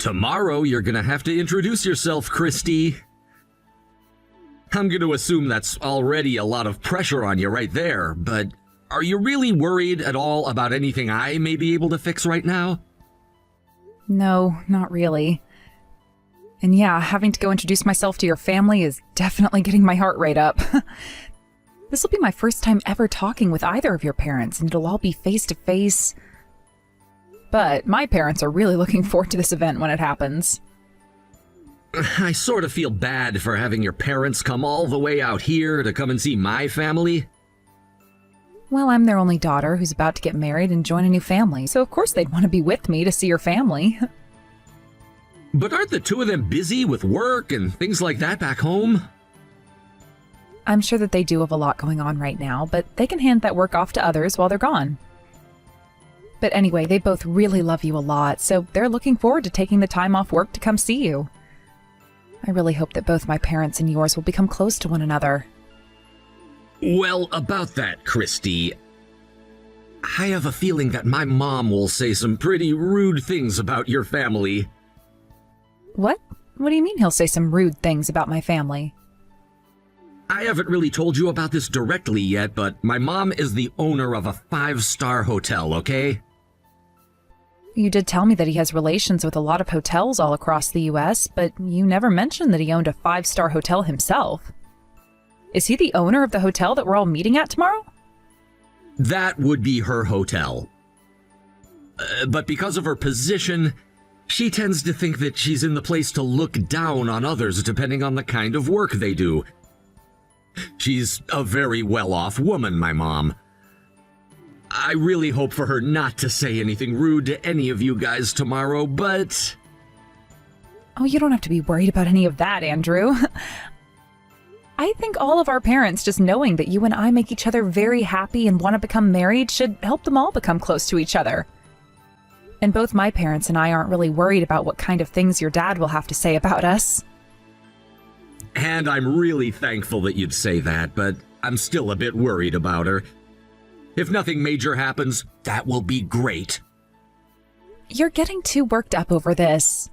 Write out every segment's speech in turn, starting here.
Tomorrow you're gonna have to introduce yourself, Christy. I'm gonna assume that's already a lot of pressure on you right there, but are you really worried at all about anything I may be able to fix right now? No, not really. And yeah, having to go introduce myself to your family is definitely getting my heart rate up. This will be my first time ever talking with either of your parents, and it'll all be face to face. But my parents are really looking forward to this event when it happens. I sort of feel bad for having your parents come all the way out here to come and see my family. Well, I'm their only daughter who's about to get married and join a new family, so of course they'd want to be with me to see your family. But aren't the two of them busy with work and things like that back home? I'm sure that they do have a lot going on right now, but they can hand that work off to others while they're gone. But anyway, they both really love you a lot, so they're looking forward to taking the time off work to come see you. I really hope that both my parents and yours will become close to one another. Well, about that, Christy, I have a feeling that my mom will say some pretty rude things about your family. What? What do you mean he'll say some rude things about my family? I haven't really told you about this directly yet, but my mom is the owner of a 5-star hotel, okay? You did tell me that he has relations with a lot of hotels all across the U.S., but you never mentioned that he owned a 5-star hotel himself. Is he the owner of the hotel that we're all meeting at tomorrow? That would be her hotel. But because of her position, she tends to think that she's in the place to look down on others depending on the kind of work they do. She's a very well-off woman, my mom. I really hope for her not to say anything rude to any of you guys tomorrow, but... Oh, you don't have to be worried about any of that, Andrew. I think all of our parents just knowing that you and I make each other very happy and want to become married should help them all become close to each other. And both my parents and I aren't really worried about what kind of things your dad will have to say about us. And I'm really thankful that you'd say that, but I'm still a bit worried about her. If nothing major happens, that will be great. You're getting too worked up over this.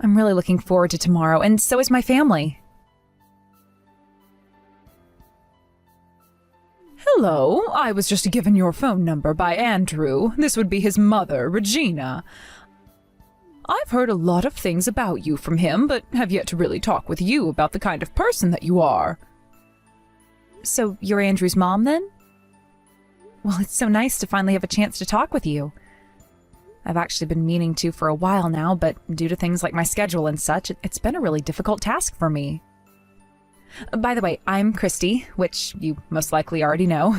I'm really looking forward to tomorrow, and so is my family. Hello, I was just given your phone number by Andrew. This would be his mother, Regina. I've heard a lot of things about you from him, but have yet to really talk with you about the kind of person that you are. So you're Andrew's mom, then? Well, it's so nice to finally have a chance to talk with you. I've actually been meaning to for a while now, but due to things like my schedule and such, it's been a really difficult task for me. By the way, I'm Christy, which you most likely already know.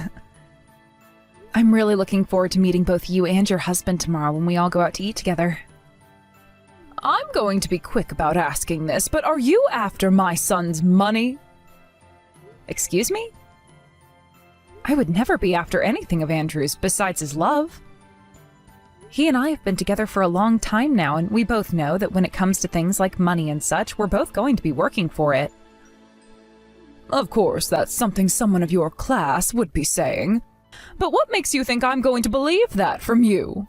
I'm really looking forward to meeting both you and your husband tomorrow when we all go out to eat together. I'm going to be quick about asking this, but are you after my son's money? Excuse me? I would never be after anything of Andrew's besides his love. He and I have been together for a long time now, and we both know that when it comes to things like money and such, we're both going to be working for it. Of course, that's something someone of your class would be saying. But what makes you think I'm going to believe that from you?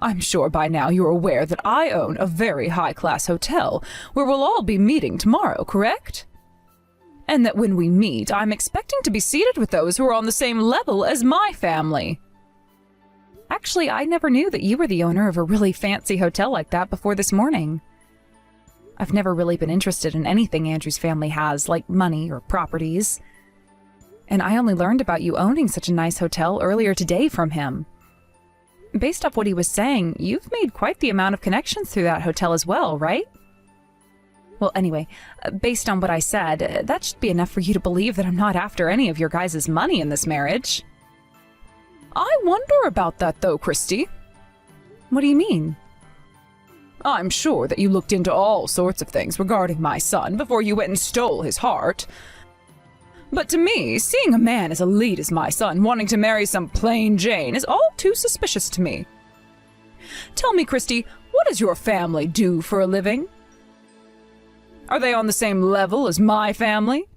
I'm sure by now you're aware that I own a very high-class hotel where we'll all be meeting tomorrow, correct? And that when we meet, I'm expecting to be seated with those who are on the same level as my family. Actually, I never knew that you were the owner of a really fancy hotel like that before this morning. I've never really been interested in anything Andrew's family has, like money or properties. And I only learned about you owning such a nice hotel earlier today from him. Based off what he was saying, you've made quite the amount of connections through that hotel as well, right? Well, anyway, based on what I said, that should be enough for you to believe that I'm not after any of your guys' money in this marriage. I wonder about that though, Christy. What do you mean? I'm sure that you looked into all sorts of things regarding my son before you went and stole his heart. But to me, seeing a man as elite as my son wanting to marry some plain Jane is all too suspicious to me. Tell me, Christy, what does your family do for a living? Are they on the same level as my family?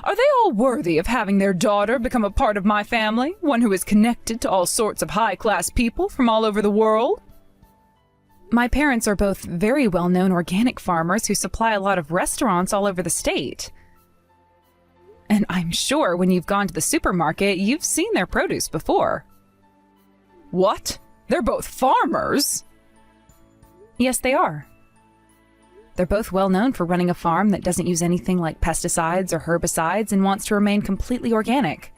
Are they all worthy of having their daughter become a part of my family, one who is connected to all sorts of high-class people from all over the world? My parents are both very well-known organic farmers who supply a lot of restaurants all over the state. And I'm sure when you've gone to the supermarket, you've seen their produce before. What? They're both farmers? Yes, they are. They're both well known for running a farm that doesn't use anything like pesticides or herbicides and wants to remain completely organic.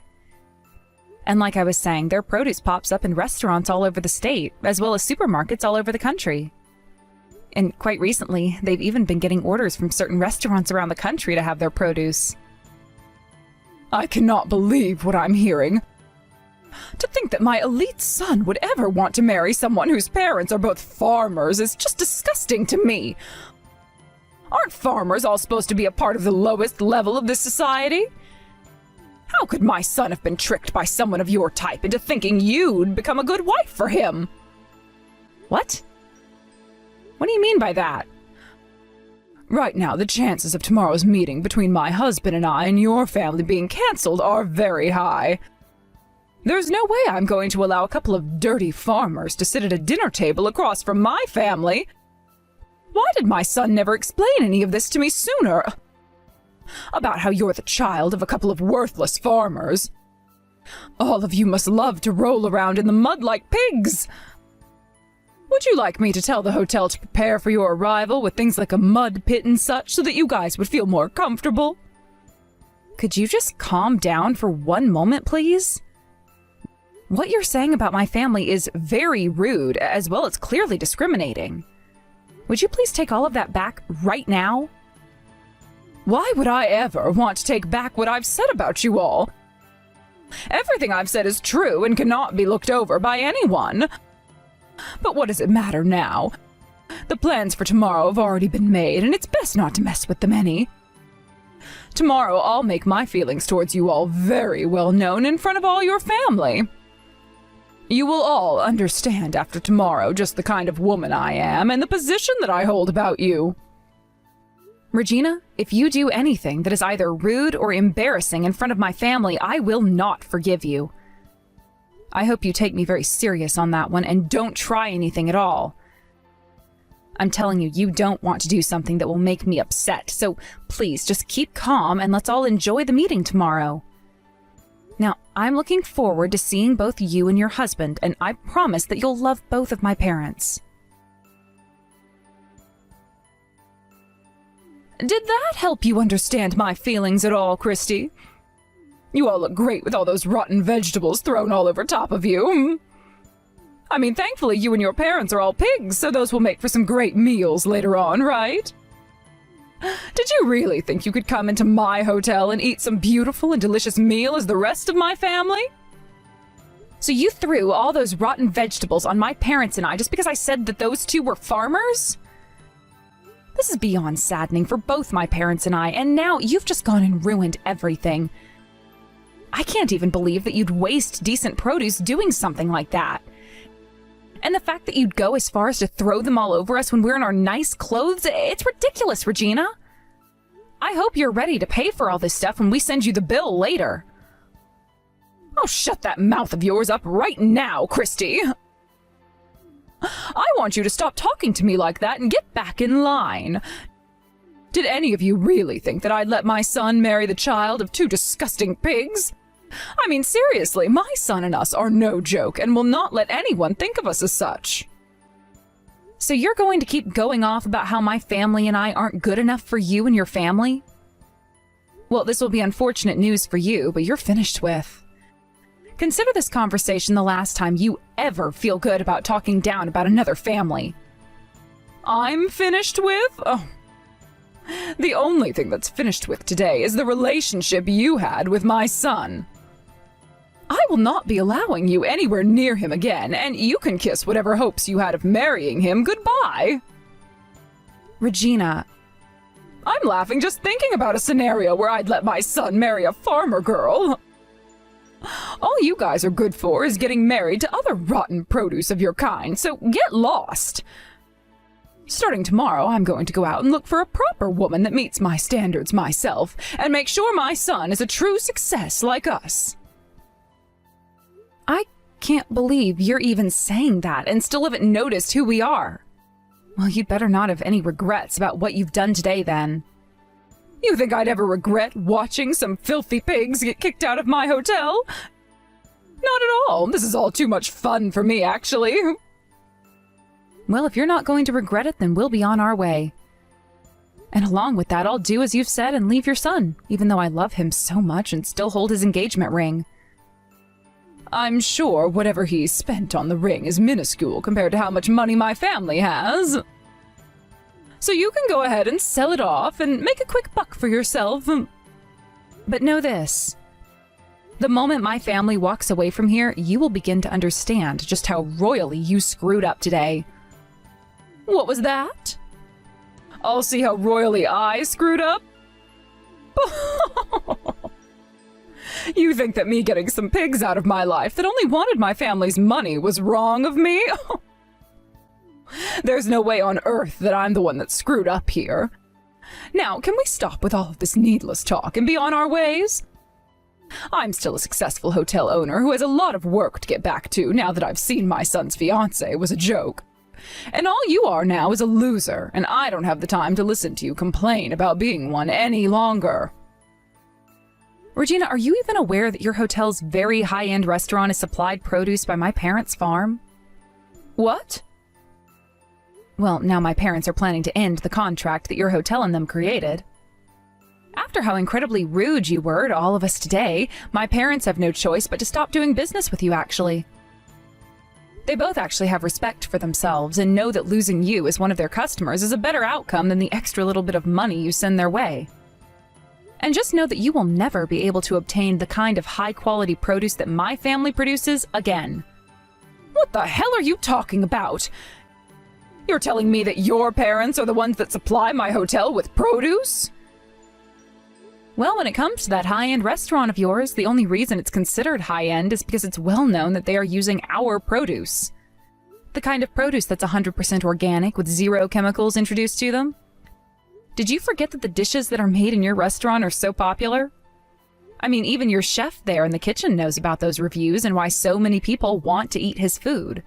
And like I was saying, their produce pops up in restaurants all over the state, as well as supermarkets all over the country. And quite recently, they've even been getting orders from certain restaurants around the country to have their produce. I cannot believe what I'm hearing. To think that my elite son would ever want to marry someone whose parents are both farmers is just disgusting to me. Aren't farmers all supposed to be a part of the lowest level of this society? How could my son have been tricked by someone of your type into thinking you'd become a good wife for him? What? What do you mean by that? Right now, the chances of tomorrow's meeting between my husband and I and your family being cancelled are very high. There's no way I'm going to allow a couple of dirty farmers to sit at a dinner table across from my family. Why did my son never explain any of this to me sooner? About how you're the child of a couple of worthless farmers. All of you must love to roll around in the mud like pigs. Would you like me to tell the hotel to prepare for your arrival with things like a mud pit and such so that you guys would feel more comfortable? Could you just calm down for one moment, please? What you're saying about my family is very rude, as well as clearly discriminating. Would you please take all of that back right now? Why would I ever want to take back what I've said about you all? Everything I've said is true and cannot be looked over by anyone. But what does it matter now? The plans for tomorrow have already been made, and it's best not to mess with them any. Tomorrow I'll make my feelings towards you all very well known in front of all your family. You will all understand after tomorrow just the kind of woman I am and the position that I hold about you. Regina, if you do anything that is either rude or embarrassing in front of my family, I will not forgive you. I hope you take me very serious on that one and don't try anything at all. I'm telling you, you don't want to do something that will make me upset, so please just keep calm and let's all enjoy the meeting tomorrow. Now, I'm looking forward to seeing both you and your husband, and I promise that you'll love both of my parents. Did that help you understand my feelings at all, Christy? You all look great with all those rotten vegetables thrown all over top of you. I mean, thankfully you and your parents are all pigs, so those will make for some great meals later on, right? Did you really think you could come into my hotel and eat some beautiful and delicious meal as the rest of my family? So you threw all those rotten vegetables on my parents and I just because I said that those two were farmers? This is beyond saddening for both my parents and I, and now you've just gone and ruined everything. I can't even believe that you'd waste decent produce doing something like that. And the fact that you'd go as far as to throw them all over us when we're in our nice clothes, it's ridiculous, Regina. I hope you're ready to pay for all this stuff when we send you the bill later. Oh, shut that mouth of yours up right now, Christy. I want you to stop talking to me like that and get back in line. Did any of you really think that I'd let my son marry the child of two disgusting pigs? I mean, seriously, my son and us are no joke and will not let anyone think of us as such. So you're going to keep going off about how my family and I aren't good enough for you and your family? Well, this will be unfortunate news for you, but you're finished with. Consider this conversation the last time you ever feel good about talking down about another family. I'm finished with? Oh. The only thing that's finished with today is the relationship you had with my son. I will not be allowing you anywhere near him again, and you can kiss whatever hopes you had of marrying him goodbye. Regina, I'm laughing just thinking about a scenario where I'd let my son marry a farmer girl. All you guys are good for is getting married to other rotten produce of your kind, so get lost. Starting tomorrow, I'm going to go out and look for a proper woman that meets my standards myself, and make sure my son is a true success like us. I can't believe you're even saying that and still haven't noticed who we are. Well, you'd better not have any regrets about what you've done today, then. You think I'd ever regret watching some filthy pigs get kicked out of my hotel? Not at all. This is all too much fun for me, actually. Well, if you're not going to regret it, then we'll be on our way. And along with that, I'll do as you've said and leave your son, even though I love him so much and still hold his engagement ring. I'm sure whatever he's spent on the ring is minuscule compared to how much money my family has. So you can go ahead and sell it off and make a quick buck for yourself. But know this. The moment my family walks away from here, you will begin to understand just how royally you screwed up today. What was that? I'll see how royally I screwed up? You think that me getting some pigs out of my life that only wanted my family's money was wrong of me? There's no way on earth that I'm the one that screwed up here. Now, can we stop with all of this needless talk and be on our ways? I'm still a successful hotel owner who has a lot of work to get back to now that I've seen my son's fiancé was a joke. And all you are now is a loser, and I don't have the time to listen to you complain about being one any longer. Regina, are you even aware that your hotel's very high-end restaurant is supplied produce by my parents' farm? What? Well, now my parents are planning to end the contract that your hotel and them created. After how incredibly rude you were to all of us today, my parents have no choice but to stop doing business with you, actually. They both actually have respect for themselves and know that losing you as one of their customers is a better outcome than the extra little bit of money you send their way. And just know that you will never be able to obtain the kind of high-quality produce that my family produces again. What the hell are you talking about? You're telling me that your parents are the ones that supply my hotel with produce? Well, when it comes to that high-end restaurant of yours, the only reason it's considered high-end is because it's well known that they are using our produce. The kind of produce that's 100% organic with zero chemicals introduced to them. Did you forget that the dishes that are made in your restaurant are so popular? I mean, even your chef there in the kitchen knows about those reviews and why so many people want to eat his food.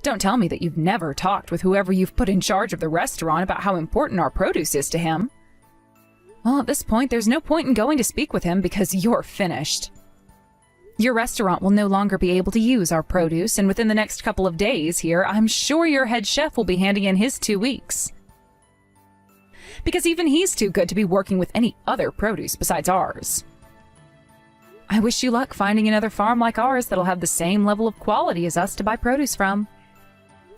Don't tell me that you've never talked with whoever you've put in charge of the restaurant about how important our produce is to him. Well, at this point, there's no point in going to speak with him because you're finished. Your restaurant will no longer be able to use our produce, and within the next couple of days here, I'm sure your head chef will be handing in his 2 weeks. Because even he's too good to be working with any other produce besides ours. I wish you luck finding another farm like ours that'll have the same level of quality as us to buy produce from.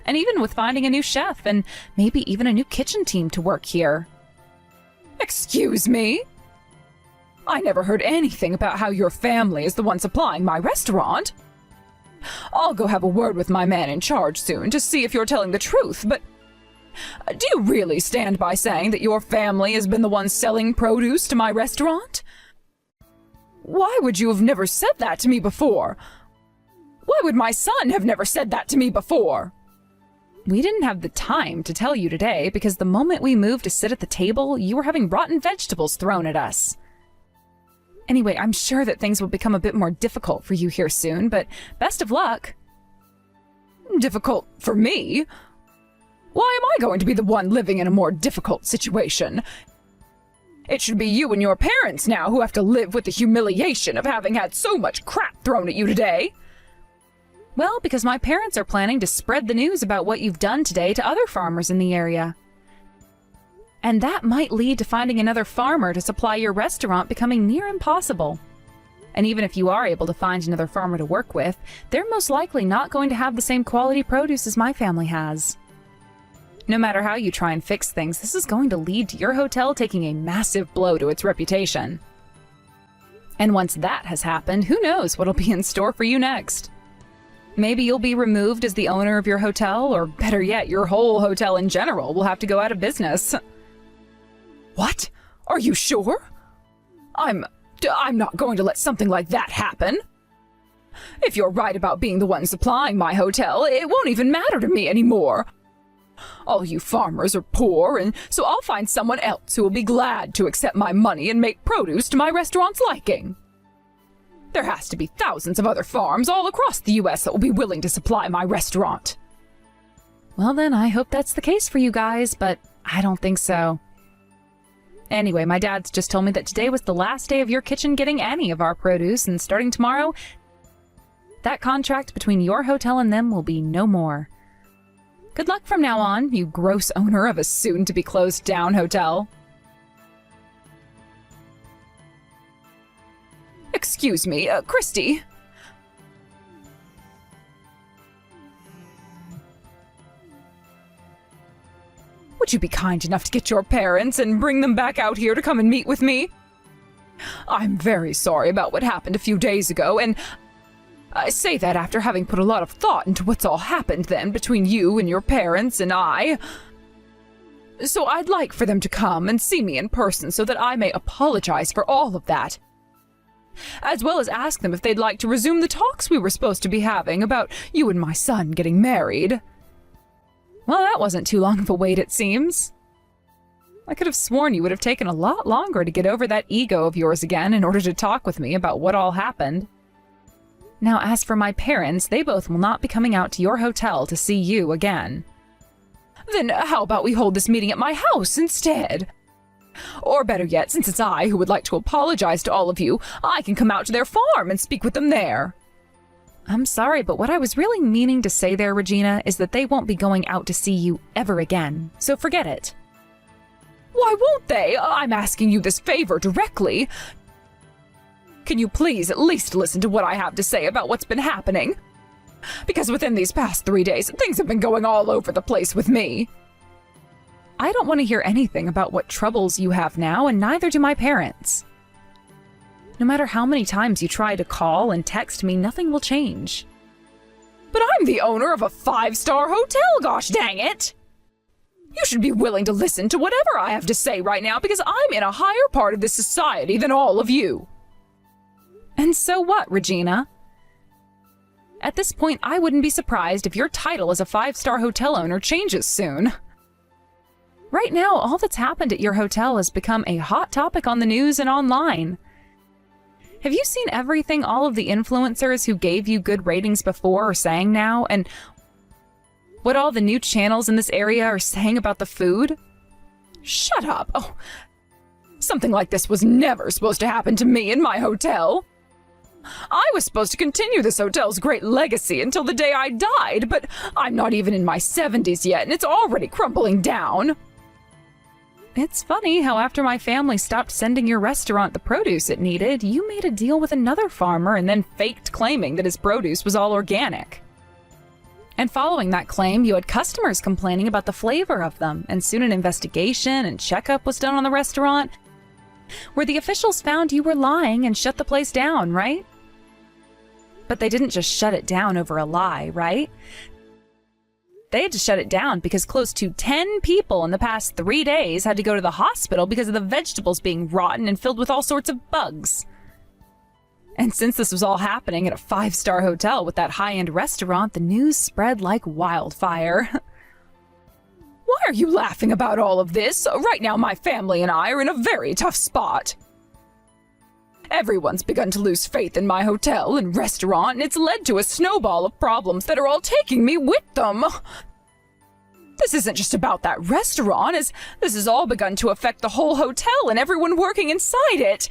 And even with finding a new chef and maybe even a new kitchen team to work here. Excuse me? I never heard anything about how your family is the one supplying my restaurant. I'll go have a word with my man in charge soon to see if you're telling the truth, but do you really stand by saying that your family has been the one selling produce to my restaurant? Why would you have never said that to me before? Why would my son have never said that to me before? We didn't have the time to tell you today because the moment we moved to sit at the table, you were having rotten vegetables thrown at us. Anyway, I'm sure that things will become a bit more difficult for you here soon, but best of luck. Difficult for me? Why am I going to be the one living in a more difficult situation? It should be you and your parents now who have to live with the humiliation of having had so much crap thrown at you today. Well, because my parents are planning to spread the news about what you've done today to other farmers in the area. And that might lead to finding another farmer to supply your restaurant becoming near impossible. And even if you are able to find another farmer to work with, they're most likely not going to have the same quality produce as my family has. No matter how you try and fix things, this is going to lead to your hotel taking a massive blow to its reputation. And once that has happened, who knows what'll be in store for you next? Maybe you'll be removed as the owner of your hotel, or better yet, your whole hotel in general will have to go out of business. What? Are you sure? I'm not going to let something like that happen. If you're right about being the one supplying my hotel, it won't even matter to me anymore. All you farmers are poor, and so I'll find someone else who will be glad to accept my money and make produce to my restaurant's liking. There has to be thousands of other farms all across the U.S. that will be willing to supply my restaurant. Well then, I hope that's the case for you guys, but I don't think so. Anyway, my dad's just told me that today was the last day of your kitchen getting any of our produce, and starting tomorrow, that contract between your hotel and them will be no more. Good luck from now on, you gross owner of a soon-to-be-closed-down hotel. Excuse me, Christy. Would you be kind enough to get your parents and bring them back out here to come and meet with me? I'm very sorry about what happened a few days ago, and I say that after having put a lot of thought into what's all happened then between you and your parents and I. So I'd like for them to come and see me in person so that I may apologize for all of that, as well as ask them if they'd like to resume the talks we were supposed to be having about you and my son getting married. Well, that wasn't too long of a wait, it seems. I could have sworn you would have taken a lot longer to get over that ego of yours again in order to talk with me about what all happened. Now, as for my parents, they both will not be coming out to your hotel to see you again. Then how about we hold this meeting at my house instead? Or better yet, since it's I who would like to apologize to all of you, I can come out to their farm and speak with them there. I'm sorry, but what I was really meaning to say there, Regina, is that they won't be going out to see you ever again, so forget it. Why won't they? I'm asking you this favor directly. Can you please at least listen to what I have to say about what's been happening? Because within these past 3 days, things have been going all over the place with me. I don't want to hear anything about what troubles you have now, and neither do my parents. No matter how many times you try to call and text me, nothing will change. But I'm the owner of a 5-star hotel, gosh dang it! You should be willing to listen to whatever I have to say right now, because I'm in a higher part of this society than all of you. And so what, Regina? At this point, I wouldn't be surprised if your title as a 5-star hotel owner changes soon. Right now, all that's happened at your hotel has become a hot topic on the news and online. Have you seen everything all of the influencers who gave you good ratings before are saying now, and what all the new channels in this area are saying about the food? Shut up! Oh, something like this was never supposed to happen to me in my hotel. I was supposed to continue this hotel's great legacy until the day I died, but I'm not even in my 70s yet, and it's already crumbling down. It's funny how after my family stopped sending your restaurant the produce it needed, you made a deal with another farmer and then faked claiming that his produce was all organic. And following that claim, you had customers complaining about the flavor of them, and soon an investigation and checkup was done on the restaurant, where the officials found you were lying and shut the place down, right? But they didn't just shut it down over a lie, right? They had to shut it down because close to 10 people in the past 3 days had to go to the hospital because of the vegetables being rotten and filled with all sorts of bugs. And since this was all happening at a 5-star hotel with that high-end restaurant, the news spread like wildfire. Why are you laughing about all of this? Right now, my family and I are in a very tough spot. Everyone's begun to lose faith in my hotel and restaurant, and it's led to a snowball of problems that are all taking me with them. This isn't just about that restaurant, as this has all begun to affect the whole hotel and everyone working inside it.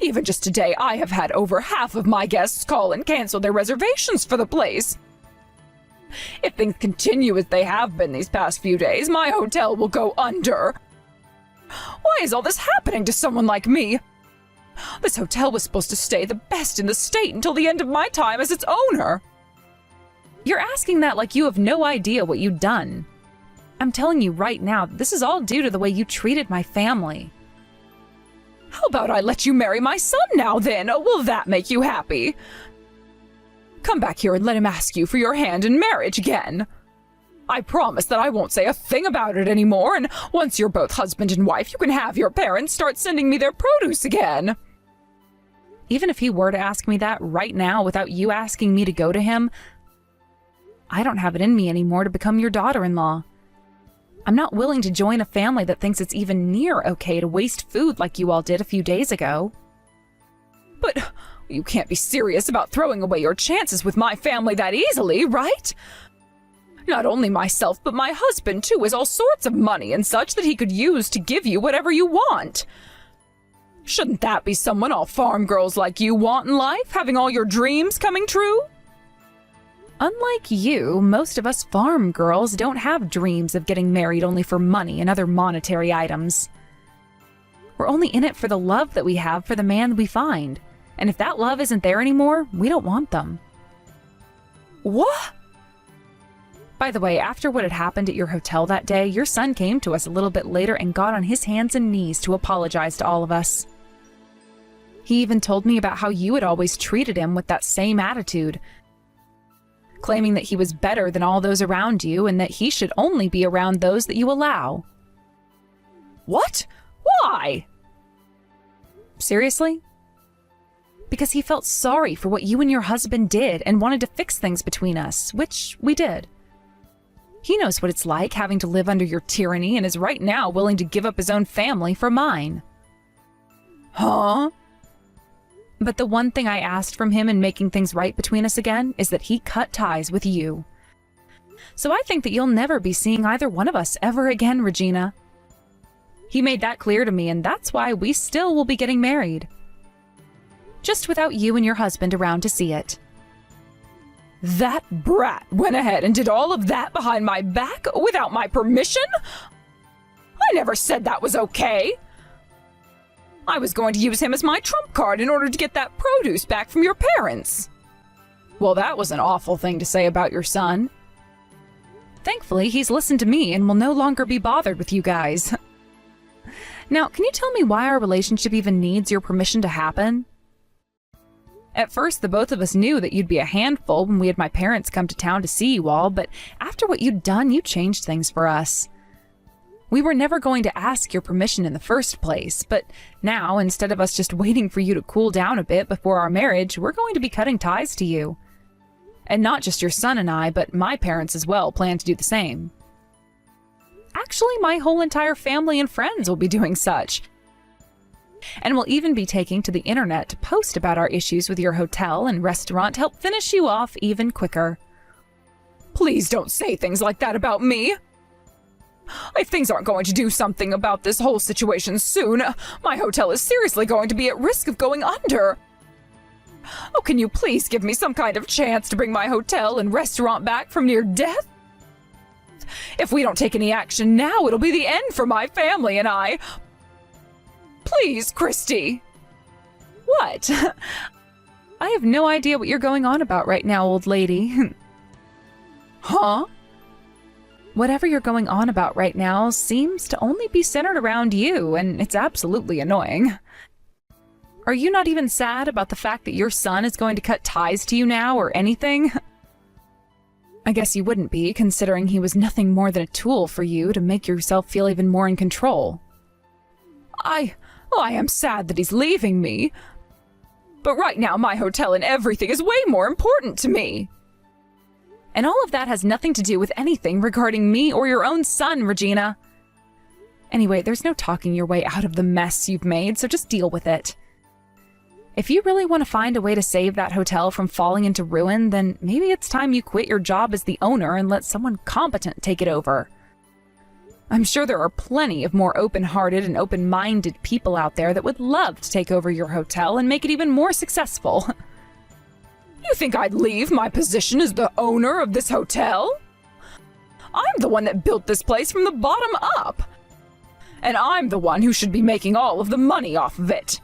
Even just today, I have had over half of my guests call and cancel their reservations for the place. If things continue as they have been these past few days, my hotel will go under. Why is all this happening to someone like me? This hotel was supposed to stay the best in the state until the end of my time as its owner. You're asking that like you have no idea what you've done. I'm telling you right now, this is all due to the way you treated my family. How about I let you marry my son now then? Will that make you happy? Come back here and let him ask you for your hand in marriage again. I promise that I won't say a thing about it anymore, and once you're both husband and wife, you can have your parents start sending me their produce again. Even if he were to ask me that right now without you asking me to go to him, I don't have it in me anymore to become your daughter-in-law. I'm not willing to join a family that thinks it's even near okay to waste food like you all did a few days ago. But you can't be serious about throwing away your chances with my family that easily, right? Not only myself, but my husband, too, has all sorts of money and such that he could use to give you whatever you want. Shouldn't that be someone all farm girls like you want in life, having all your dreams coming true? Unlike you, most of us farm girls don't have dreams of getting married only for money and other monetary items. We're only in it for the love that we have for the man we find. And if that love isn't there anymore, we don't want them. What? By the way, after what had happened at your hotel that day, your son came to us a little bit later and got on his hands and knees to apologize to all of us. He even told me about how you had always treated him with that same attitude, claiming that he was better than all those around you and that he should only be around those that you allow. What? Why? Seriously? Because he felt sorry for what you and your husband did and wanted to fix things between us, which we did. He knows what it's like having to live under your tyranny and is right now willing to give up his own family for mine. Huh? But the one thing I asked from him in making things right between us again is that he cut ties with you. So I think that you'll never be seeing either one of us ever again, Regina. He made that clear to me, and that's why we still will be getting married. Just without you and your husband around to see it. That brat went ahead and did all of that behind my back without my permission? I never said that was okay. I was going to use him as my trump card in order to get that produce back from your parents. Well, that was an awful thing to say about your son. Thankfully, he's listened to me and will no longer be bothered with you guys. Now, can you tell me why our relationship even needs your permission to happen? At first, the both of us knew that you'd be a handful when we had my parents come to town to see you all, but after what you'd done, you changed things for us. We were never going to ask your permission in the first place, but now, instead of us just waiting for you to cool down a bit before our marriage, we're going to be cutting ties to you. And not just your son and I, but my parents as well plan to do the same. Actually, my whole entire family and friends will be doing such. And we'll even be taking to the internet to post about our issues with your hotel and restaurant to help finish you off even quicker. Please don't say things like that about me. If things aren't going to do something about this whole situation soon, my hotel is seriously going to be at risk of going under. Oh, can you please give me some kind of chance to bring my hotel and restaurant back from near death? If we don't take any action now, it'll be the end for my family and I. Please, Christy. What? I have no idea what you're going on about right now, old lady. Huh? Whatever you're going on about right now seems to only be centered around you, and it's absolutely annoying. Are you not even sad about the fact that your son is going to cut ties to you now or anything? I guess you wouldn't be, considering he was nothing more than a tool for you to make yourself feel even more in control. I am sad that he's leaving me. But right now, my hotel and everything is way more important to me. And all of that has nothing to do with anything regarding me or your own son, Regina. Anyway, there's no talking your way out of the mess you've made, so just deal with it. If you really want to find a way to save that hotel from falling into ruin, then maybe it's time you quit your job as the owner and let someone competent take it over. I'm sure there are plenty of more open-hearted and open-minded people out there that would love to take over your hotel and make it even more successful. You think I'd leave my position as the owner of this hotel? I'm the one that built this place from the bottom up. And I'm the one who should be making all of the money off of it.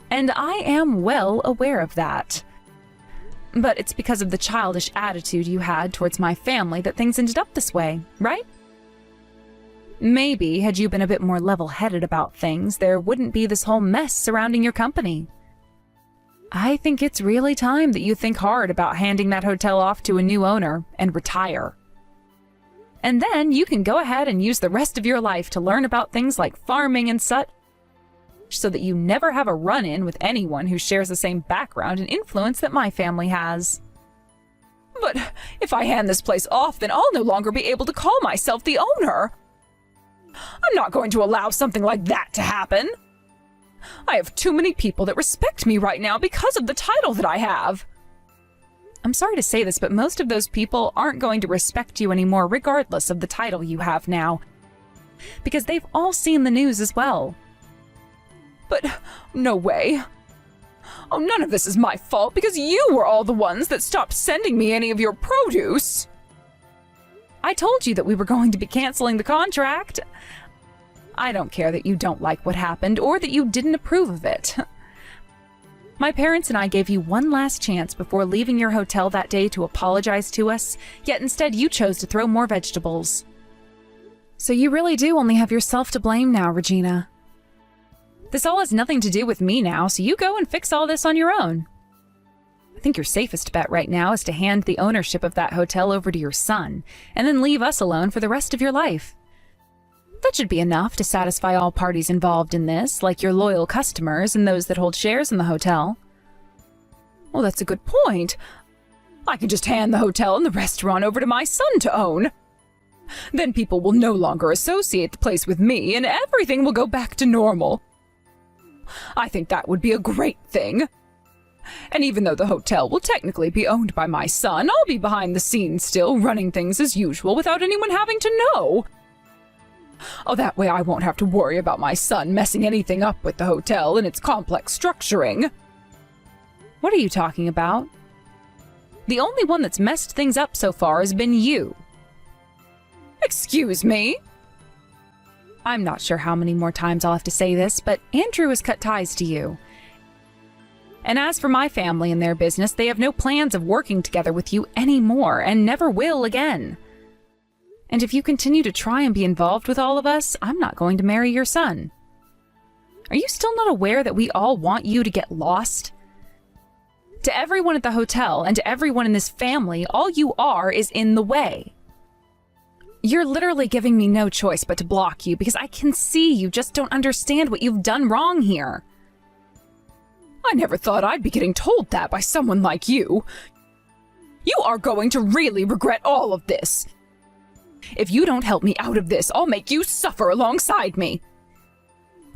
And I am well aware of that. But it's because of the childish attitude you had towards my family that things ended up this way, right? Maybe, had you been a bit more level-headed about things, there wouldn't be this whole mess surrounding your company. I think it's really time that you think hard about handing that hotel off to a new owner and retire. And then you can go ahead and use the rest of your life to learn about things like farming and such, so that you never have a run-in with anyone who shares the same background and influence that my family has. But if I hand this place off, then I'll no longer be able to call myself the owner. I'm not going to allow something like that to happen. I have too many people that respect me right now because of the title that I have. I'm sorry to say this, but most of those people aren't going to respect you anymore regardless of the title you have now. Because they've all seen the news as well. But no way. Oh, none of this is my fault because you were all the ones that stopped sending me any of your produce. I told you that we were going to be canceling the contract. I don't care that you don't like what happened or that you didn't approve of it. My parents and I gave you one last chance before leaving your hotel that day to apologize to us, yet instead you chose to throw more vegetables. So you really do only have yourself to blame now, Regina. This all has nothing to do with me now, so you go and fix all this on your own. I think your safest bet right now is to hand the ownership of that hotel over to your son, and then leave us alone for the rest of your life. That should be enough to satisfy all parties involved in this, like your loyal customers and those that hold shares in the hotel. Well, that's a good point. I can just hand the hotel and the restaurant over to my son to own. Then people will no longer associate the place with me, and everything will go back to normal. I think that would be a great thing. And even though the hotel will technically be owned by my son, I'll be behind the scenes still, running things as usual without anyone having to know. Oh, that way I won't have to worry about my son messing anything up with the hotel and its complex structuring. What are you talking about? The only one that's messed things up so far has been you. Excuse me? I'm not sure how many more times I'll have to say this, but Andrew has cut ties to you. And as for my family and their business, they have no plans of working together with you anymore and never will again. And if you continue to try and be involved with all of us, I'm not going to marry your son. Are you still not aware that we all want you to get lost? To everyone at the hotel and to everyone in this family, all you are is in the way. You're literally giving me no choice but to block you because I can see you just don't understand what you've done wrong here. I never thought I'd be getting told that by someone like you. You are going to really regret all of this. If you don't help me out of this, I'll make you suffer alongside me.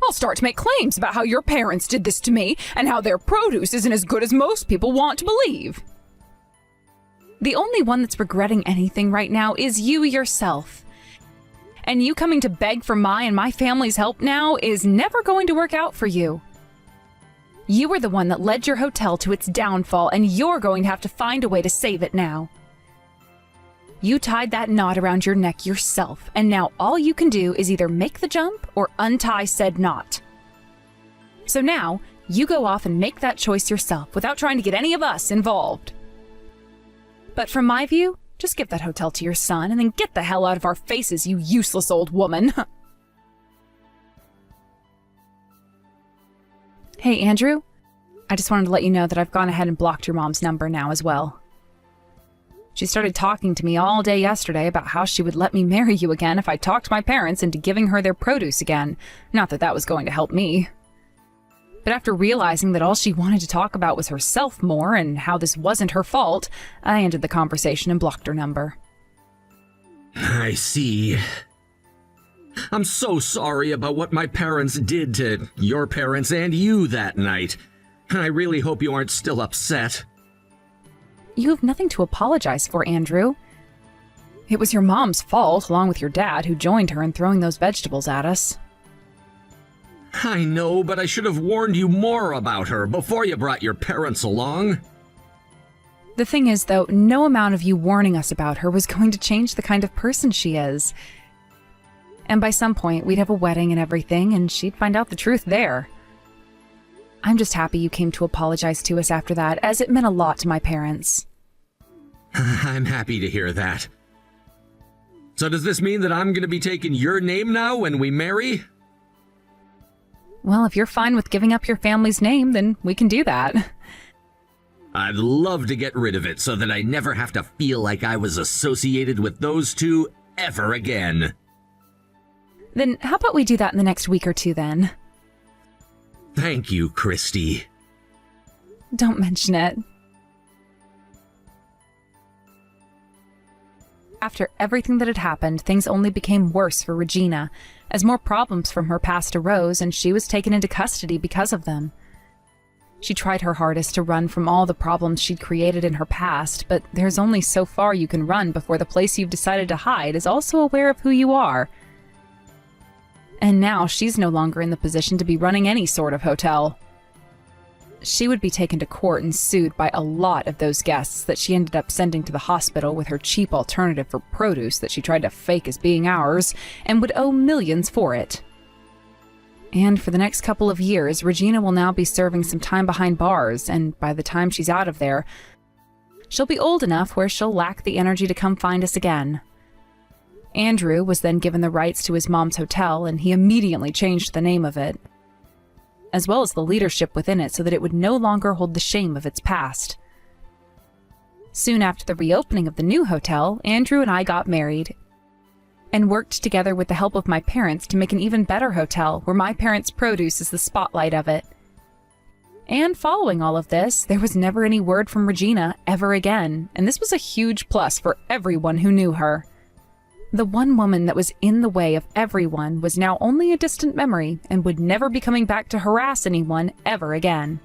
I'll start to make claims about how your parents did this to me and how their produce isn't as good as most people want to believe. The only one that's regretting anything right now is you yourself. And you coming to beg for my and my family's help now is never going to work out for you. You were the one that led your hotel to its downfall, and you're going to have to find a way to save it now. You tied that knot around your neck yourself, and now all you can do is either make the jump or untie said knot. So now, you go off and make that choice yourself without trying to get any of us involved. But from my view, just give that hotel to your son and then get the hell out of our faces, you useless old woman. Hey, Andrew. I just wanted to let you know that I've gone ahead and blocked your mom's number now as well. She started talking to me all day yesterday about how she would let me marry you again if I talked my parents into giving her their produce again. Not that that was going to help me. But after realizing that all she wanted to talk about was herself more and how this wasn't her fault, I ended the conversation and blocked her number. I see. I'm so sorry about what my parents did to your parents and you that night. I really hope you aren't still upset. You have nothing to apologize for, Andrew. It was your mom's fault, along with your dad, who joined her in throwing those vegetables at us. I know, but I should have warned you more about her before you brought your parents along. The thing is, though, no amount of you warning us about her was going to change the kind of person she is. And by some point, we'd have a wedding and everything, and she'd find out the truth there. I'm just happy you came to apologize to us after that, as it meant a lot to my parents. I'm happy to hear that. So does this mean that I'm going to be taking your name now when we marry? Well, if you're fine with giving up your family's name, then we can do that. I'd love to get rid of it so that I never have to feel like I was associated with those two ever again. Then how about we do that in the next week or two then? Thank you, Christy. Don't mention it. After everything that had happened, things only became worse for Regina, as more problems from her past arose and she was taken into custody because of them. She tried her hardest to run from all the problems she'd created in her past, but there's only so far you can run before the place you've decided to hide is also aware of who you are. And now she's no longer in the position to be running any sort of hotel. She would be taken to court and sued by a lot of those guests that she ended up sending to the hospital with her cheap alternative for produce that she tried to fake as being ours, and would owe millions for it. And for the next couple of years, Regina will now be serving some time behind bars, and by the time she's out of there, she'll be old enough where she'll lack the energy to come find us again. Andrew was then given the rights to his mom's hotel, and he immediately changed the name of it, as well as the leadership within it, so that it would no longer hold the shame of its past. Soon after the reopening of the new hotel, Andrew and I got married, and worked together with the help of my parents to make an even better hotel where my parents' produce is the spotlight of it. And following all of this, there was never any word from Regina ever again, and this was a huge plus for everyone who knew her. The one woman that was in the way of everyone was now only a distant memory and would never be coming back to harass anyone ever again.